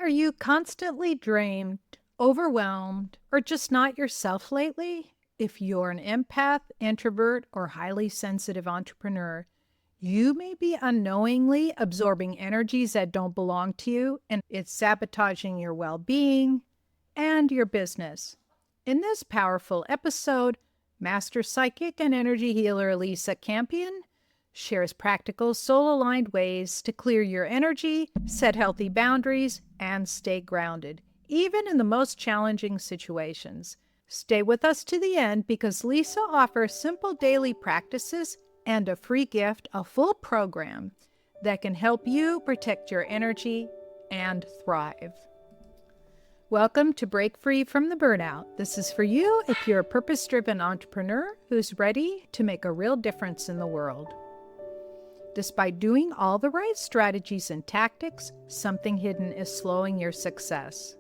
Are you constantly drained, overwhelmed, or just not yourself lately? If you're an empath, introvert, or highly sensitive entrepreneur, you may be unknowingly absorbing energies that don't belong to you, and it's sabotaging your well being and your business. In this powerful episode, Master Psychic and Energy Healer Lisa Campion shares practical soul aligned ways to clear your energy, set healthy boundaries, and stay grounded, even in the most challenging situations. Stay with us to the end because Lisa offers simple daily practices and a free gift, a full program that can help you protect your energy and thrive. Welcome to Break Free from the Burnout. This is for you if you're a purpose driven entrepreneur who's ready to make a real difference in the world. Despite doing all the right strategies and tactics, something hidden is slowing your success.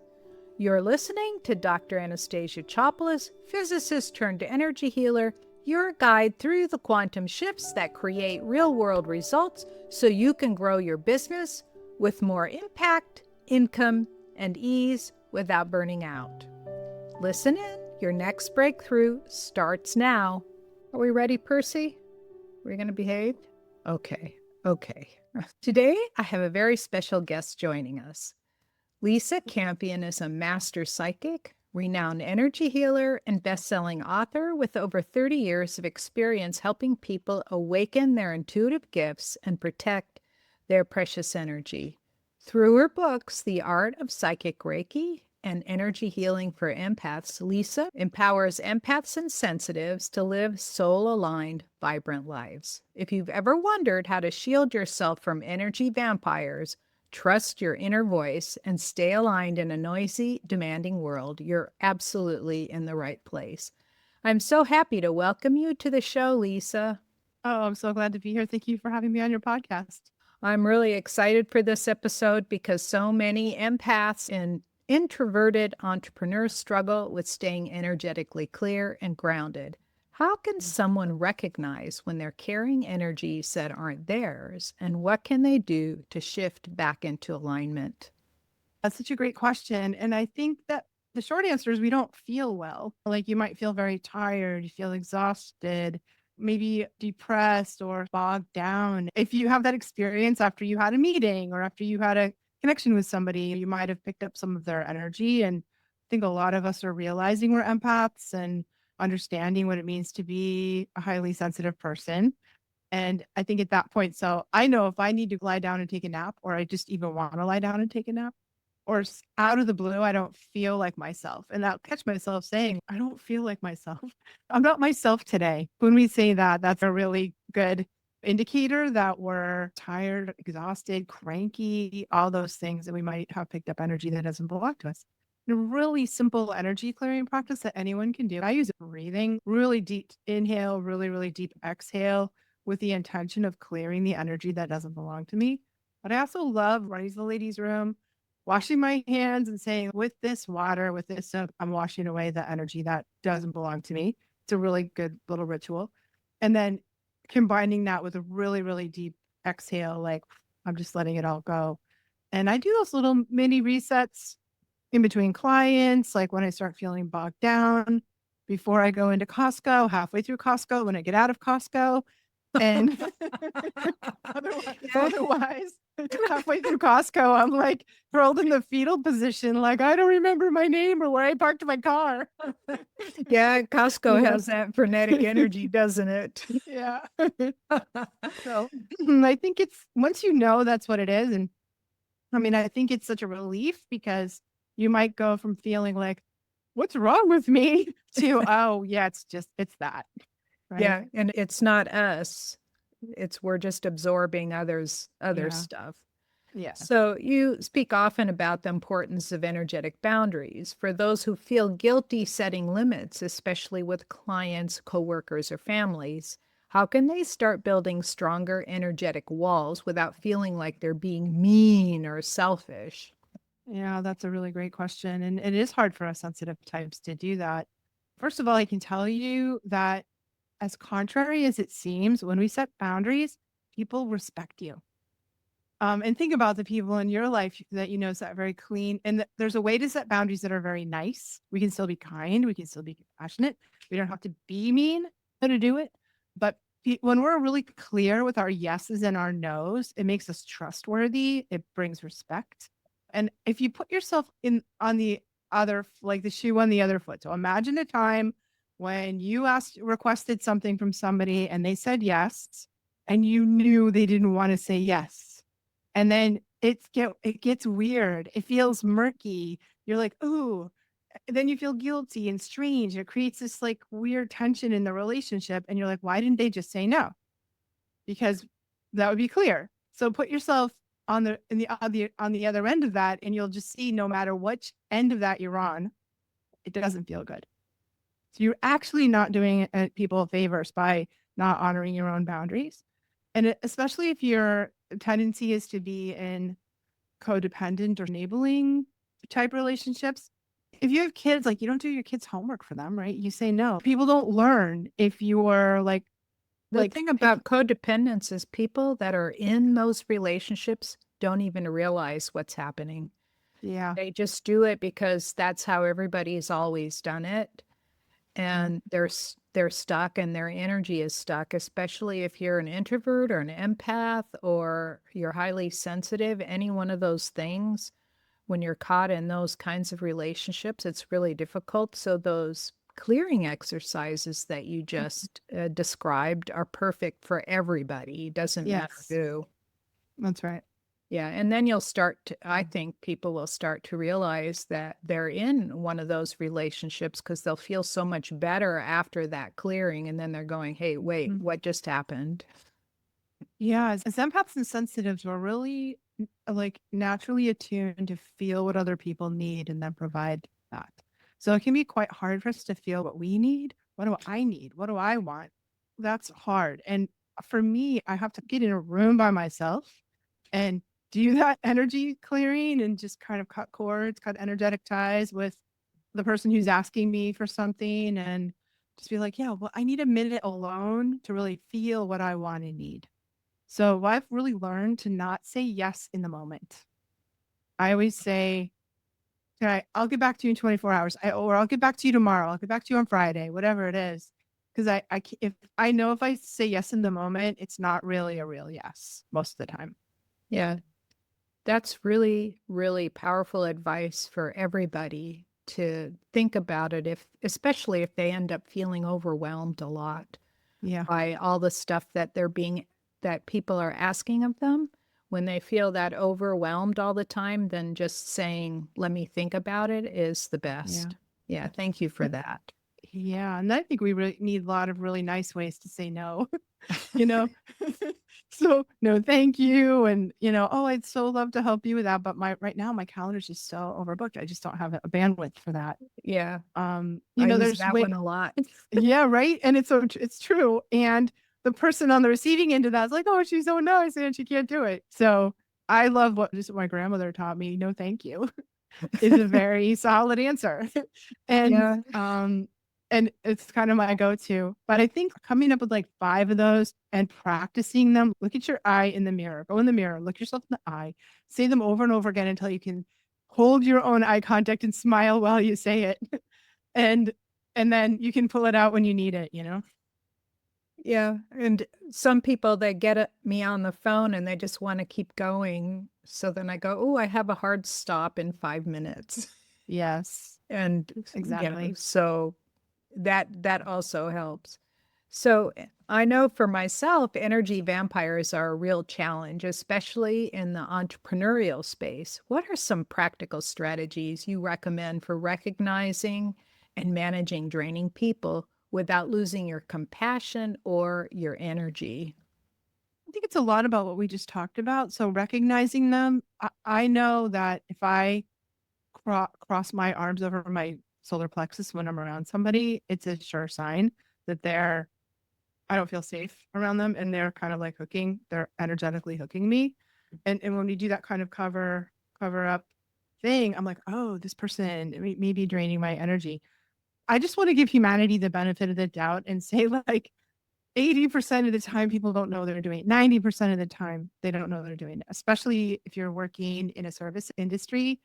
You're listening to Dr. Anastasia Chopelas, physicist turned energy healer, your guide through the quantum shifts that create real-world results so you can grow your business with more impact, income, and ease without burning out. Listen in. Your next breakthrough starts now. Are we ready, Percy? Are we going to behave? Okay. Today, I have a very special guest joining us. Lisa Campion is a master psychic, renowned energy healer, and best-selling author with over 30 years of experience helping people awaken their intuitive gifts and protect their precious energy. Through her books, The Art of Psychic Reiki and Energy Healing for Empaths, Lisa empowers empaths and sensitives to live soul-aligned, vibrant lives. If you've ever wondered how to shield yourself from energy vampires, trust your inner voice, and stay aligned in a noisy, demanding world, you're absolutely in the right place. I'm so happy to welcome you to the show, Lisa. Oh, I'm so glad to be here. Thank you for having me on your podcast. I'm really excited for this episode because so many empaths and introverted entrepreneurs struggle with staying energetically clear and grounded. How can someone recognize when they're carrying energies that aren't theirs, and what can they do to shift back into alignment? That's such a great question. And I think that the short answer is we don't feel well. Like you might feel very tired, you feel exhausted, maybe depressed or bogged down. If you have that experience after you had a meeting or after you had a connection with somebody, you might have picked up some of their energy. And I think a lot of us are realizing we're empaths and understanding what it means to be a highly sensitive person. And I think at that point, so I know if I need to lie down and take a nap, or I just even want to lie down and take a nap, or out of the blue, I don't feel like myself. And I'll catch myself saying, I don't feel like myself. I'm not myself today. When we say that, that's a really good indicator that we're tired, exhausted, cranky, all those things that we might have picked up energy that doesn't belong to us. A really simple energy clearing practice that anyone can do. I use breathing, really deep inhale, really, really deep exhale with the intention of clearing the energy that doesn't belong to me. But I also love running to the ladies' room, washing my hands and saying, with this water, with this soap, I'm washing away the energy that doesn't belong to me. It's a really good little ritual. And then combining that with a really, really deep exhale, like I'm just letting it all go. And I do those little mini resets in between clients, like when I start feeling bogged down, before I go into Costco, halfway through Costco, when I get out of Costco, and otherwise, Yeah. otherwise, halfway through Costco, I'm like curled in the fetal position, like I don't remember my name or where I parked my car. Yeah, Costco Yeah. has that frenetic energy, doesn't it? Yeah. So I think it's once you know that's what it is. And I mean, I think it's such a relief because you might go from feeling like, what's wrong with me to, oh, yeah, it's that. Right. Yeah, and it's not us. It's we're just absorbing other Yeah. stuff. Yeah. So you speak often about the importance of energetic boundaries for those who feel guilty setting limits, especially with clients, coworkers, or families. How can they start building stronger energetic walls without feeling like they're being mean or selfish? Yeah, that's a really great question. And it is hard for us sensitive types to do that. First of all, I can tell you that as contrary as it seems, when we set boundaries, people respect you. And think about the people in your life that you know set very clean. And there's a way to set boundaries that are very nice. We can still be kind. We can still be compassionate. We don't have to be mean to do it. But when we're really clear with our yeses and our nos, it makes us trustworthy. It brings respect. And if you put yourself in on the other, like the shoe on the other foot. So imagine a time when you requested something from somebody and they said yes, and you knew they didn't want to say yes, and then it gets weird. It feels murky. You're like, "Ooh." Then you feel guilty and strange. It creates this like weird tension in the relationship. And you're like, why didn't they just say no? Because that would be clear. So put yourself on the other end of that, and you'll just see no matter which end of that you're on, it doesn't feel good. So you're actually not doing people favors by not honoring your own boundaries. And especially if your tendency is to be in codependent or enabling type relationships. If you have kids, like you don't do your kids' homework for them, right? You say no. People don't learn if you're The like thing pick, about codependence is people that are in those relationships don't even realize what's happening. yeah, They just do it because that's how everybody's always done it. yeah, And they're stuck and their energy is stuck, especially if you're an introvert or an empath or you're highly sensitive, any one of those things. When you're caught in those kinds of relationships, it's really difficult. So those clearing exercises that you just described are perfect for everybody. Doesn't matter yes, who. that's right. Yeah, and then you'll start to, I think people will start to realize that they're in one of those relationships because they'll feel so much better after that clearing. And then they're going, hey, wait, Mm. what just happened? Yeah, as empaths and sensitives, we're really like naturally attuned to feel what other people need and then provide that. So it can be quite hard for us to feel what we need. What do I need? What do I want? That's hard. And for me, I have to get in a room by myself and do that energy clearing and just kind of cut cords, cut energetic ties with the person who's asking me for something and just be like, yeah, well, I need a minute alone to really feel what I want and need. So I've really learned to not say yes in the moment. I always say, okay, I'll get back to you in 24 hours. Or I'll get back to you tomorrow. I'll get back to you on Friday, whatever it is. Because if I know if I say yes in the moment, it's not really a real yes most of the time. Yeah, that's really, really powerful advice for everybody to think about it if especially if they end up feeling overwhelmed a lot Yeah. by all the stuff that they're being that people are asking of them. When they feel that overwhelmed all the time, then just saying, "Let me think about it," is the Yeah. best. Yeah, thank you for that. Yeah. And I think we really need a lot of really nice ways to say no. you know? So, no, thank you. And, oh, I'd so love to help you with that. But right now, my calendar's just so overbooked. I just don't have a bandwidth for that. Yeah, I use There's that way, one a lot. yeah, right. And it's true. And the person on the receiving end of that is like, oh, she's so nice and she can't do it. So I love what my grandmother taught me. No, thank you is a very solid answer. and Yeah. um and it's kind of my go-to. But I think coming up with like 5 of those and practicing them, look at your eye in the mirror, go in the mirror, look yourself in the eye, say them over and over again until you can hold your own eye contact and smile while you say it. and and then you can pull it out when you need it. Yeah, and some people, they get me on the phone and they just wanna keep going. So then I go, "Oh, I have a hard stop in 5 minutes." Yes, And, exactly. so that also helps. So, I know for myself, energy vampires are a real challenge, especially in the entrepreneurial space. What are some practical strategies you recommend for recognizing and managing draining people without losing your compassion or your energy? I think it's a lot about what we just talked about. So recognizing them, I know that if I cross my arms over my solar plexus when I'm around somebody, it's a sure sign that I don't feel safe around them and they're kind of like they're energetically hooking me. And when we do that kind of cover up thing, I'm like, oh, this person may be draining my energy. I just want to give humanity the benefit of the doubt and say, like, 80% of the time people don't know they're doing it. 90% of the time they don't know they're doing it, especially if you're working in a service industry.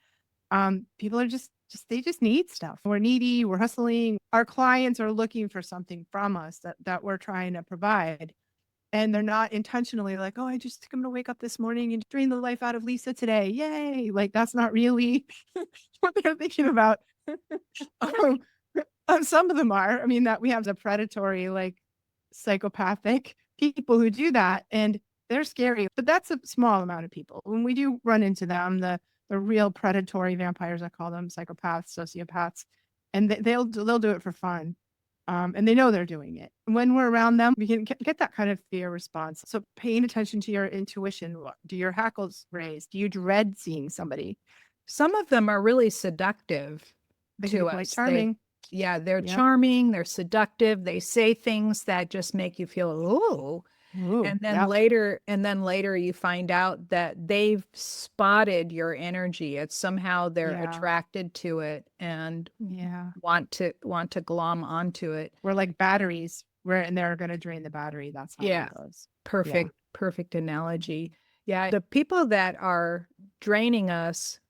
People are just they just need stuff. We're needy, we're hustling. Our clients are looking for something from us that we're trying to provide. And they're not intentionally like, oh, I just think I'm gonna wake up this morning and drain the life out of Lisa today. Yay. Like that's not really what they're thinking about. um, some of them are. I mean, that we have the predatory, like psychopathic people who do that, and they're scary. But that's a small amount of people. When we do run into them, the real predatory vampires, I call them psychopaths, sociopaths, and they'll do it for fun. And they know they're doing it. When we're around them, we can get that kind of fear response. So paying attention to your intuition. Do your hackles raise? Do you dread seeing somebody? Some of them are really seductive They can be to quite us. charming. Yeah, they're Yep. charming, they're seductive, they say things that just make you feel, "Ooh." Ooh, And then yep. later you find out that they've spotted your energy. It's somehow they're Yeah. attracted to it and Yeah. want to glom onto it. We're like batteries. And they're gonna drain the battery. That's how Yeah, it goes. Yeah. perfect analogy. Yeah, the people that are draining us,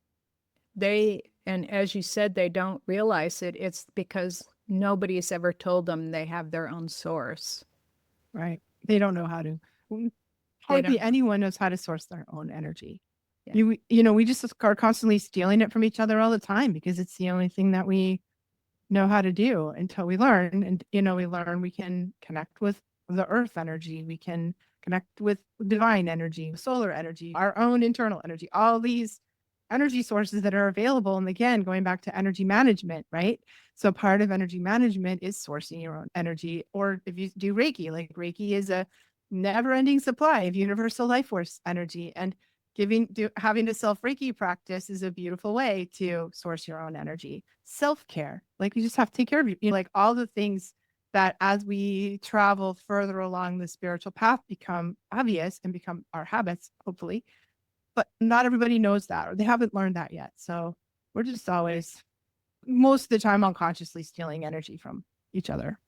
and as you said, they don't realize it. It's because nobody's ever told them they have their own source. Right. They don't know how to. They Hardly don't. anyone knows how to source their own energy. Yeah. We just are constantly stealing it from each other all the time because it's the only thing that we know how to do until we learn. And we learn we can connect with the earth energy, we can connect with divine energy, solar energy, our own internal energy, all these energy sources that are available. And again, going back to energy management, right? So part of energy management is sourcing your own energy. Or if you do Reiki, like Reiki is a never-ending supply of universal life force energy. And having a self Reiki practice is a beautiful way to source your own energy. Self-care, like you just have to take care of you, like all the things that as we travel further along the spiritual path become obvious and become our habits, hopefully. But not everybody knows that or they haven't learned that yet. So we're just always, most of the time, unconsciously stealing energy from each other.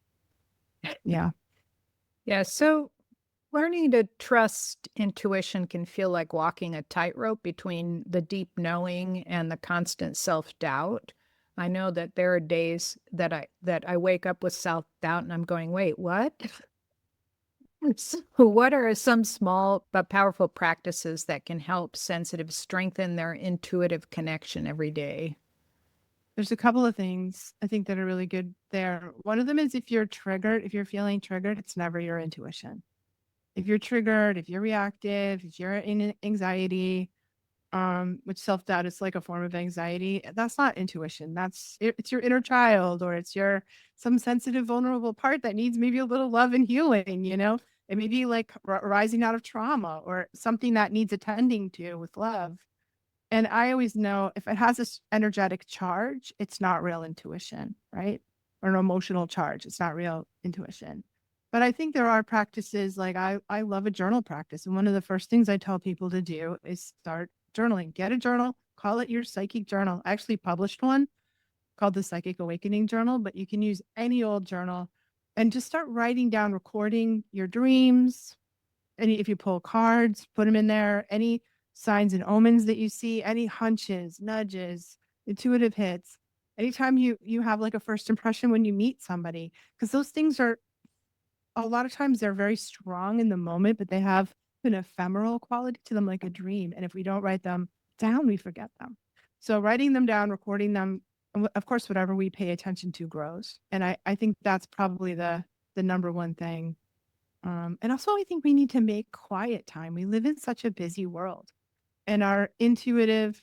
Yeah. Yeah. So learning to trust intuition can feel like walking a tightrope between the deep knowing and the constant self-doubt. I know that there are days that I wake up with self-doubt and I'm going, "Wait, what?" So what are some small but powerful practices that can help sensitives strengthen their intuitive connection every day? There's a couple of things I think that are really good there. One of them is if you're feeling triggered, it's never your intuition. If you're triggered, if you're reactive, if you're in anxiety, which self-doubt is like a form of anxiety, that's not intuition. It's your inner child, or it's your some sensitive, vulnerable part that needs maybe a little love and healing. It may be like rising out of trauma or something that needs attending to with love. And I always know if it has this energetic charge, it's not real intuition, right? Or an emotional charge, it's not real intuition. But I think there are practices like I love a journal practice. And one of the first things I tell people to do is start journaling. Get a journal, call it your psychic journal. I actually published one called the Psychic Awakening Journal, but you can use any old journal and just start writing down, recording your dreams, if you pull cards, put them in there. Any signs and omens that you see, any hunches, nudges, intuitive hits. Anytime you have like a first impression when you meet somebody, because those things are a lot of times they're very strong in the moment, but they have an ephemeral quality to them, like a dream. And if we don't write them down, we forget them. So writing them down, recording them, and of course, whatever we pay attention to grows. And I think that's probably the number one thing. And also, I think we need to make quiet time. We live in such a busy world, and our intuitive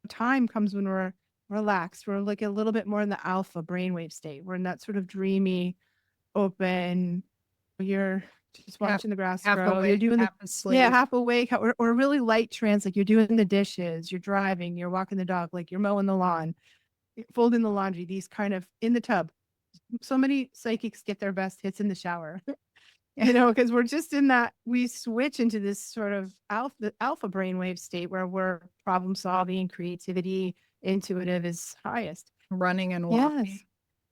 time comes when we're relaxed. We're like a little bit more in the alpha brainwave state. We're in that sort of dreamy, open. You're just Half watching the grass half grow. You're awake, doing half yeah, asleep. half awake, or really light trance. Like you're doing the dishes, you're driving, you're walking the dog, like you're mowing the lawn, folding the laundry. These kind of in the tub. So many psychics get their best hits in the shower. Because we're just in that, we switch into this sort of alpha brainwave state where we're problem solving, creativity, intuitive is highest. Running and Yes, walking.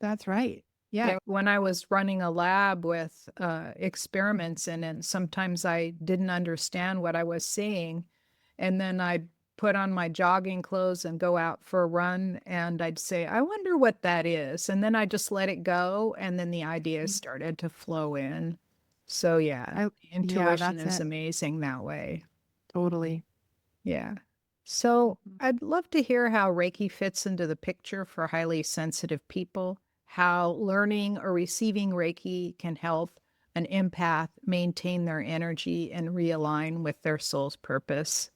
that's right. Yeah. Yeah, when I was running a lab with experiments in it, sometimes I didn't understand what I was seeing. And then I'd put on my jogging clothes and go out for a run. And I'd say, I wonder what that is. And then I just let it go. And then the ideas Mm. started to flow in. So, yeah, I yeah, intuition that's is it. amazing that way. Totally. Yeah. So Mhm. I'd love to hear how Reiki fits into the picture for highly sensitive people, how learning or receiving Reiki can help an empath maintain their energy and realign with their soul's purpose.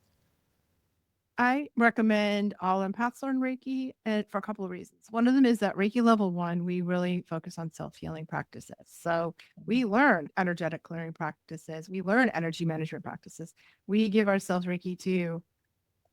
I recommend all empaths learn Reiki and for a couple of reasons. One of them is that Reiki level 1, we really focus on self-healing practices. So we learn energetic clearing practices, we learn energy management practices. We give ourselves Reiki to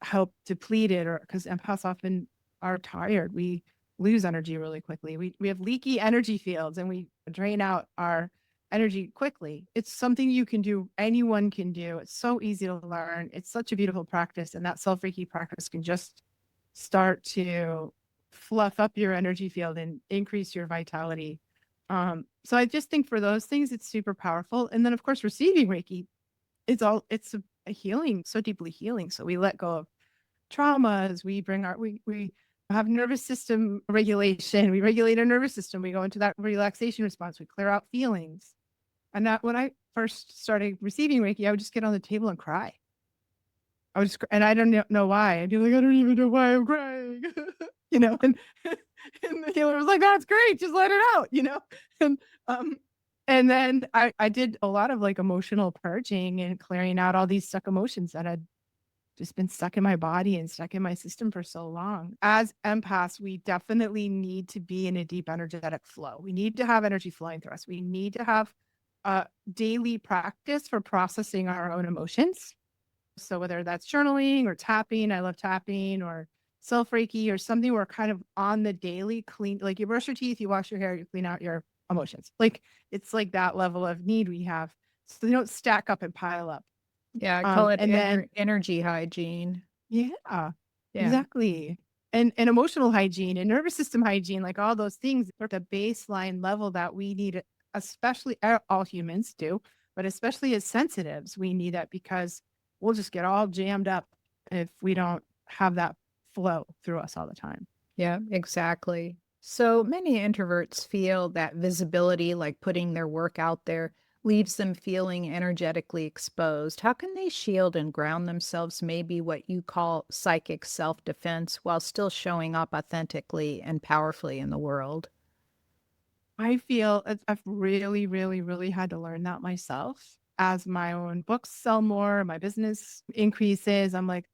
help deplete it, or because empaths often are tired. We lose energy really quickly. We have leaky energy fields and we drain out our energy quickly. It's something you can do, anyone can do. It's so easy to learn. It's such a beautiful practice. And that self Reiki practice can just start to fluff up your energy field and increase your vitality. So I just think for those things, it's super powerful. And then, of course, receiving Reiki, it's a healing, so deeply healing. So we let go of traumas. We bring our we have nervous system regulation. We regulate our nervous system. We go into that relaxation response. We clear out feelings. And that when I first started receiving Reiki, I would just get on the table and cry. I would just, and I don't know why. I'd be like, I don't even know why I'm crying, you know. And the healer was like, "That's great, just let it out," you know. And um, and then I did a lot of like emotional purging and clearing out all these stuck emotions that had just been stuck in my body and stuck in my system for so long. As empaths, we definitely need to be in a deep energetic flow. We need to have energy flowing through us. We need to have a daily practice for processing our own emotions. So whether that's journaling or tapping, I love tapping, or self Reiki or something where kind of on the daily clean, like you brush your teeth, you wash your hair, you clean out your emotions. Like it's like that level of need we have. So they don't stack up and pile up. Yeah, I call it And then energy hygiene. yeah, Yeah. exactly. And emotional hygiene and nervous system hygiene, like all those things are the baseline level that we need, especially all humans do, but especially as sensitives, we need that because we'll just get all jammed up if we don't have that flow through us all the time. Yeah, exactly. So many introverts feel that visibility, like putting their work out there, leaves them feeling energetically exposed. How can they shield and ground themselves, maybe what you call psychic self defense, while still showing up authentically and powerfully in the world? I feel I've really, really, really had to learn that myself as my own books sell more, my business increases. I'm like,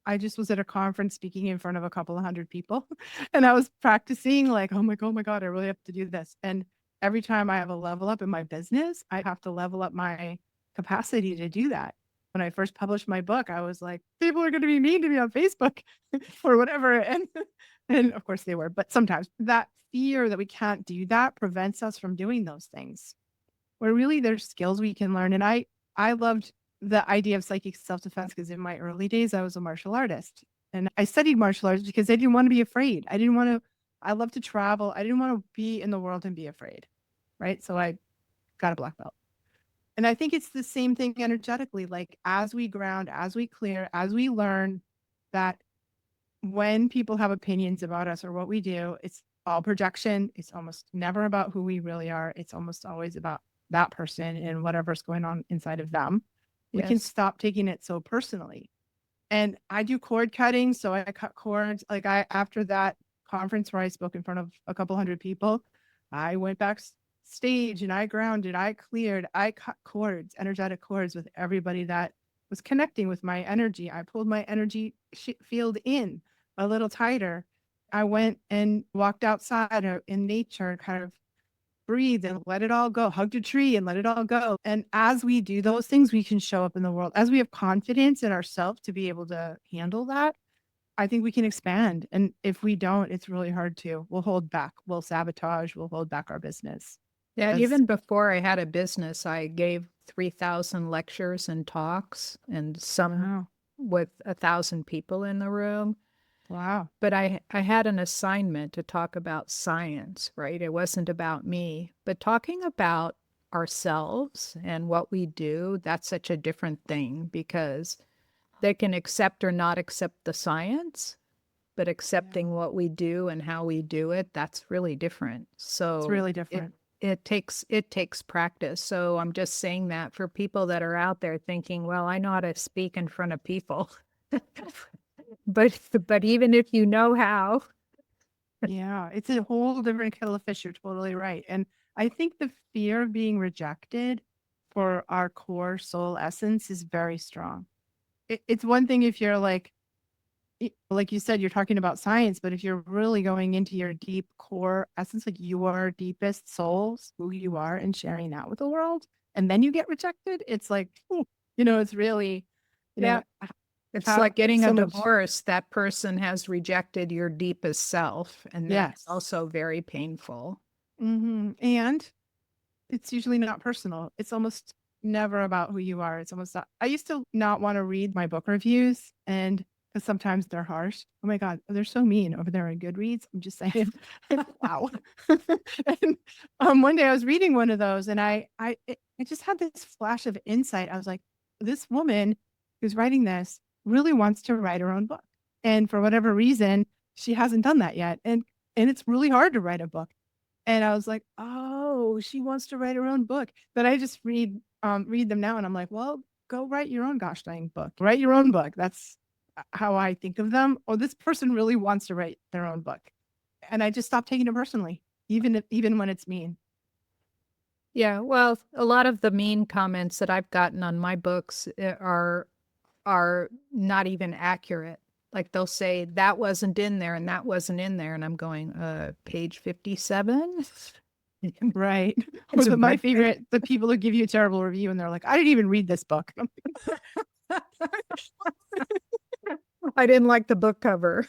I just was at a conference speaking in front of a couple of hundred people and I was practicing like, oh my God, I really have to do this. And every time I have a level up in my business, I have to level up my capacity to do that. When I first published my book, I was like, people are going to be mean to me on Facebook or whatever. And of course they were, but sometimes that fear that we can't do that prevents us from doing those things. Where really there's skills we can learn. And I loved the idea of psychic self-defense because in my early days I was a martial artist. And I studied martial arts because I didn't want to be afraid. I love to travel. I didn't want to be in the world and be afraid. Right. So I got a black belt. And I think it's the same thing energetically. Like as we ground, as we clear, as we learn that when people have opinions about us or what we do, it's all projection. It's almost never about who we really are. It's almost always about that person and whatever's going on inside of them. We can Yes. stop taking it so personally. And I do cord cutting. So I cut cords. Like after that conference where I spoke in front of a couple hundred people, I went backstage and I grounded, I cleared, I cut cords, energetic cords with everybody that was connecting with my energy. I pulled my energy field in a little tighter. I went and walked outside in nature and kind of breathe and let it all go, hugged a tree and let it all go. And as we do those things, we can show up in the world. As we have confidence in ourselves to be able to handle that, I think we can expand. And if we don't, it's really hard to. We'll hold back, we'll sabotage, we'll hold back our business. Yeah, As even before I had a business, I gave 3,000 lectures and talks, and some wow. with 1,000 people in the room. Wow. But I had an assignment to talk about science, right? It wasn't about me, but talking about ourselves and what we do, that's such a different thing because they can accept or not accept the science, but Yeah. accepting what we do and how we do it, that's really different. It's So really it different. it takes practice. So I'm just saying that for people that are out there thinking, well, I know how to speak in front of people. But even if you know how, Yeah, it's a whole different kettle of fish. You're totally right. And I think the fear of being rejected for our core soul essence is very strong. It's one thing if you're like you said, you're talking about science, but if you're really going into your deep core essence, like your deepest souls, who you are, and sharing that with the world, and then you get rejected, it's like, ooh, it's really, you yeah, know, it's how like getting a so much. divorce. That person has rejected your deepest self, and that's Yes. also very painful. And it's usually not personal. It's almost never about who you are. It's almost not, I used to not want to read my book reviews and because sometimes they're harsh. Oh my God, they're so mean over there in Goodreads. I'm just saying, wow. And one day I was reading one of those and I just had this flash of insight. I was like, this woman who's writing this really wants to write her own book. And for whatever reason, she hasn't done that yet. And it's really hard to write a book. And I was like, "Oh, she wants to write her own book." But I just read them now and I'm like, "Well, go write your own gosh dang book. Write your own book." That's how I think of them. Or this person really wants to write their own book. And I just stopped taking it personally, even when it's mean. Yeah, well, a lot of the mean comments that I've gotten on my books are not even accurate. Like they'll say that wasn't in there and that wasn't in there, and I'm going, page 57. Right. Or It's my right there. favorite, the people who give you a terrible review and they're like, "I didn't even read this book." I didn't like the book cover.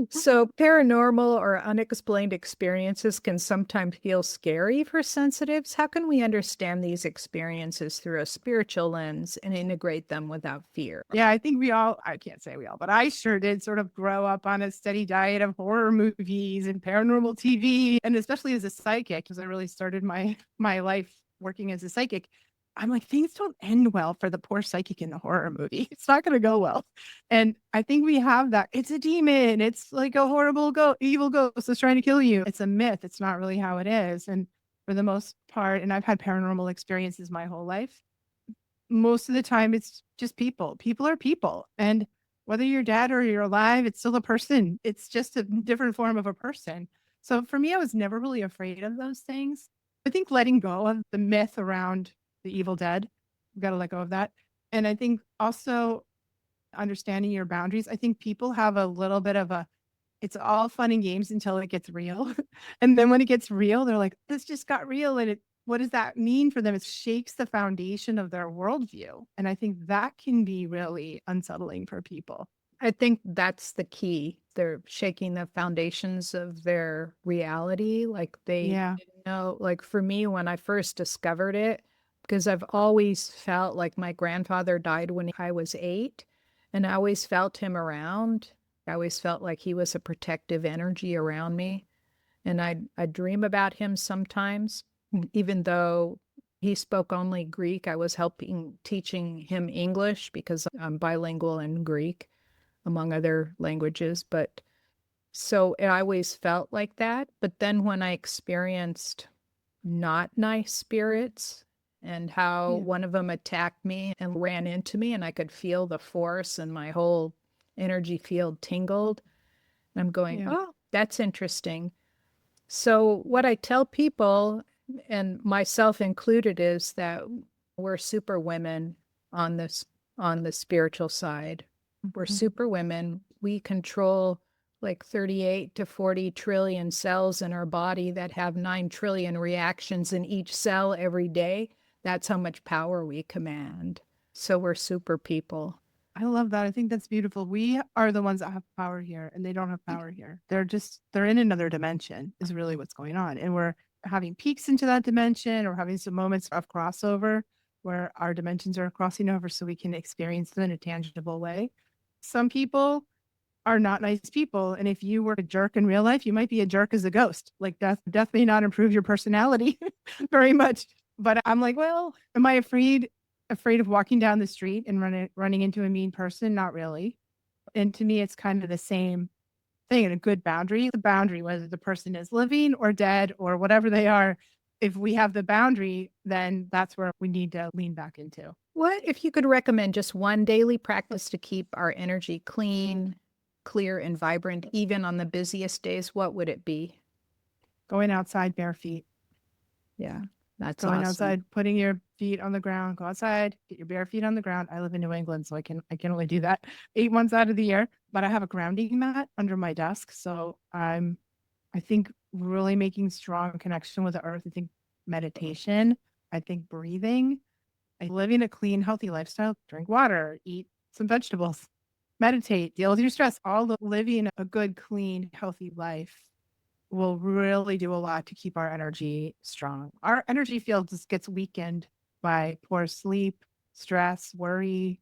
So, paranormal or unexplained experiences can sometimes feel scary for sensitives. How can we understand these experiences through a spiritual lens and integrate them without fear? Yeah, I think we all, I can't say we all, but I sure did sort of grow up on a steady diet of horror movies and paranormal TV. And especially as a psychic, because I really started my life working as a psychic. I'm like, things don't end well for the poor psychic in the horror movie. It's not going to go well. And I think we have that. It's a demon. It's like a horrible evil ghost that's trying to kill you. It's a myth. It's not really how it is. And for the most part, and I've had paranormal experiences my whole life, most of the time it's just people. People are people. And whether you're dead or you're alive, it's still a person. It's just a different form of a person. So for me, I was never really afraid of those things. I think letting go of the myth around the evil dead, we got to let go of that. And I think also understanding your boundaries. I think people have a little bit of a, it's all fun and games until it gets real. And then when it gets real, they're like, this just got real. And what does that mean for them? It shakes the foundation of their worldview. And I think that can be really unsettling for people. I think that's the key. They're shaking the foundations of their reality. Like they Yeah. didn't know, like for me, when I first discovered it, because I've always felt like my grandfather died when I was 8, and I always felt him around. I always felt like he was a protective energy around me. And I dream about him sometimes, even though he spoke only Greek. I was helping teaching him English because I'm bilingual in Greek among other languages. But so I always felt like that. But then when I experienced not nice spirits and how Yeah. one of them attacked me and ran into me, and I could feel the force and my whole energy field tingled. And I'm going, Yeah. oh, that's interesting. So, what I tell people, and myself included, is that we're super women on this on the spiritual side. We're Mhm. super women. We control like 38 to 40 trillion cells in our body that have 9 trillion reactions in each cell every day. That's how much power we command. So we're super people. I love that. I think that's beautiful. We are the ones that have power here and they don't have power here. They're in another dimension, is really what's going on. And we're having peeks into that dimension or having some moments of crossover. where our dimensions are crossing over so we can experience them in a tangible way. Some people are not nice people. And if you were a jerk in real life, you might be a jerk as a ghost. Like death may not improve your personality very much. But I'm like, well, am I afraid of walking down the street and running into a mean person? Not really. And to me, it's kind of the same thing. And a good boundary, the boundary, whether the person is living or dead or whatever they are, if we have the boundary, then that's where we need to lean back into. What if you could recommend just one daily practice to keep our energy clean, clear, and vibrant, even on the busiest days? What would it be? Going outside bare feet. Yeah, that's Going awesome. outside, putting your feet on the ground, go outside, get your bare feet on the ground. I live in New England, so I can only do that 8 months out of the year. But I have a grounding mat under my desk. So I think really making strong connection with the earth. I think meditation, I think breathing, living a clean, healthy lifestyle, drink water, eat some vegetables, meditate, deal with your stress, all the living a good, clean, healthy life will really do a lot to keep our energy strong. Our energy field just gets weakened by poor sleep, stress, worry,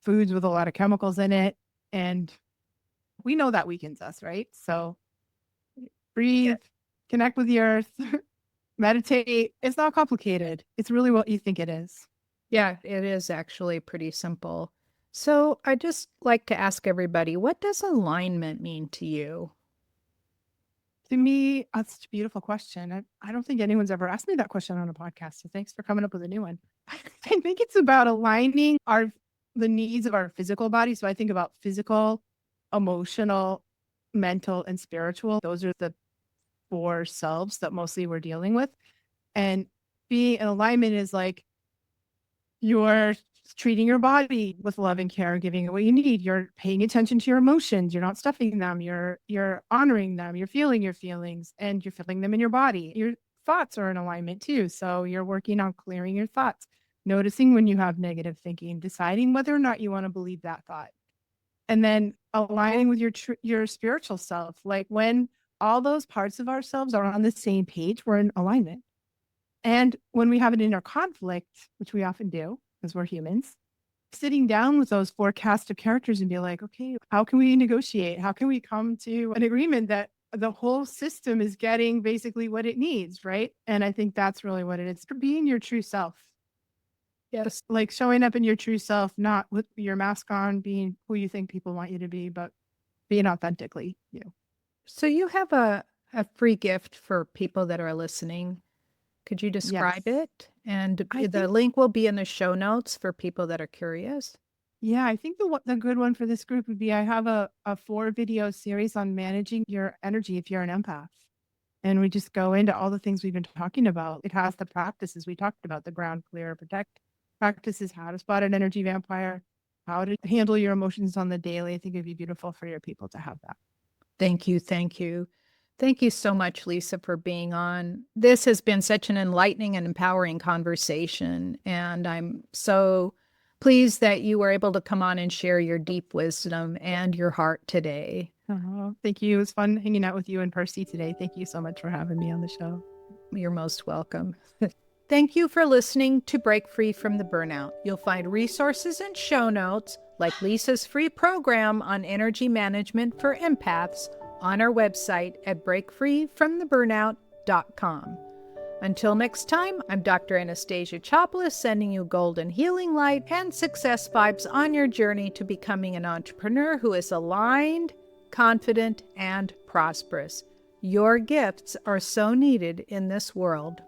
foods with a lot of chemicals in it. And we know that weakens us, right? So breathe, connect with the earth, meditate. It's not complicated. It's really what you think it is. Yeah, it is actually pretty simple. So I just like to ask everybody, what does alignment mean to you? To me, that's such a beautiful question. I don't think anyone's ever asked me that question on a podcast. So thanks for coming up with a new one. I think it's about aligning the needs of our physical body. So I think about physical, emotional, mental, and spiritual. Those are the four selves that mostly we're dealing with. And being in alignment is like you're treating your body with love and care, giving it what you need. You're paying attention to your emotions. You're not stuffing them. You're honoring them. You're feeling your feelings and you're feeling them in your body. Your thoughts are in alignment too. So you're working on clearing your thoughts, noticing when you have negative thinking, deciding whether or not you want to believe that thought, and then aligning with your spiritual self. Like when all those parts of ourselves are on the same page, we're in alignment. And when we have an inner conflict, which we often do because we're humans, sitting down with those four cast of characters and be like, okay, how can we negotiate? How can we come to an agreement that the whole system is getting basically what it needs, right? And I think that's really what it is, for being your true self. Yes. Like showing up in your true self, not with your mask on, being who you think people want you to be, but being authentically you. So you have a free gift for people that are listening. Could you describe Yes. it? And I the think, link will be in the show notes for people that are curious. yeah, I think the good one for this group would be I have a 4 video series on managing your energy if you're an empath. And we just go into all the things we've been talking about. It has the practices we talked about, the ground, clear, protect practices, how to spot an energy vampire, how to handle your emotions on the daily. I think it'd be beautiful for your people to have that. Thank you. Thank you. Thank you so much, Lisa, for being on. This has been such an enlightening and empowering conversation. And I'm so pleased that you were able to come on and share your deep wisdom and your heart today. Oh, thank you. It was fun hanging out with you and Percy today. Thank you so much for having me on the show. You're most welcome. Thank you for listening to Break Free from the Burnout. You'll find resources and show notes, like Lisa's free program on energy management for empaths, on our website at breakfreefromtheburnout.com. Until next time, I'm Dr. Anastasia Chopelas, sending you golden healing light and success vibes on your journey to becoming an entrepreneur who is aligned, confident, and prosperous. Your gifts are so needed in this world.